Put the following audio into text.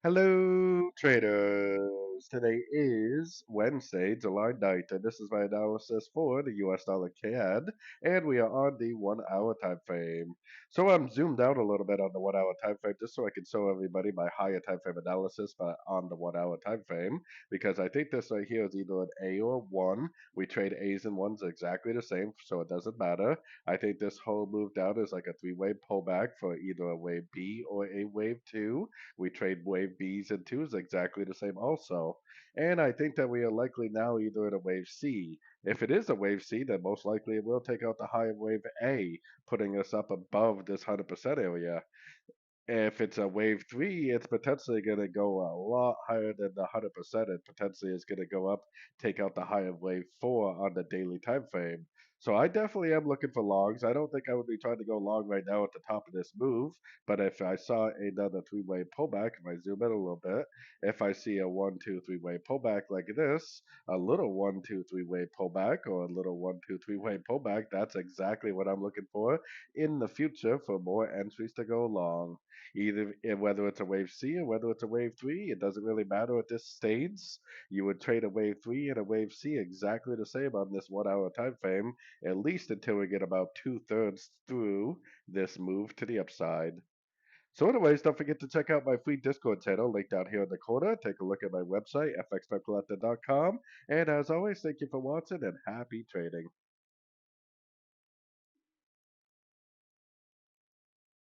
Hello, traders. Today is Wednesday, July 9th, and this is my analysis for the US dollar CAD, and we are on the 1 hour time frame. So I'm zoomed out a little bit on the 1 hour time frame just so I can show everybody my higher time frame analysis but on the 1 hour time frame, because I think this right here is either an A or 1. We trade A's and 1s exactly the same, so it doesn't matter. I think this whole move down is like a three-way pullback for either a wave B or a wave 2. We trade wave Bs and 2s exactly the same also. And I think that we are likely now either at a wave C. If it is a wave C, then most likely it will take out the high of wave A, putting us up above this 100% area. If it's a wave 3, it's potentially going to go a lot higher than the 100%. It potentially is going to go up, take out the high of wave 4 on the daily time frame. So I definitely am looking for longs. I don't think I would be trying to go long right now at the top of this move, but if I saw another three-way pullback, if I zoom in a little bit, if I see a 1, 2, 3-way pullback like this, a little 1, 2, 3-way pullback, or a little 1, 2, 3-way pullback, that's exactly what I'm looking for in the future for more entries to go long. Either whether it's a wave C or whether it's a wave 3, it doesn't really matter at this stage. You would trade a wave 3 and a wave C exactly the same on this 1 hour time frame, at least until we get about two-thirds through this move to the upside. So anyways, don't forget to check out my free Discord channel linked down here in the corner. Take a look at my website, fxpipcollector.com. And as always, thank you for watching and happy trading.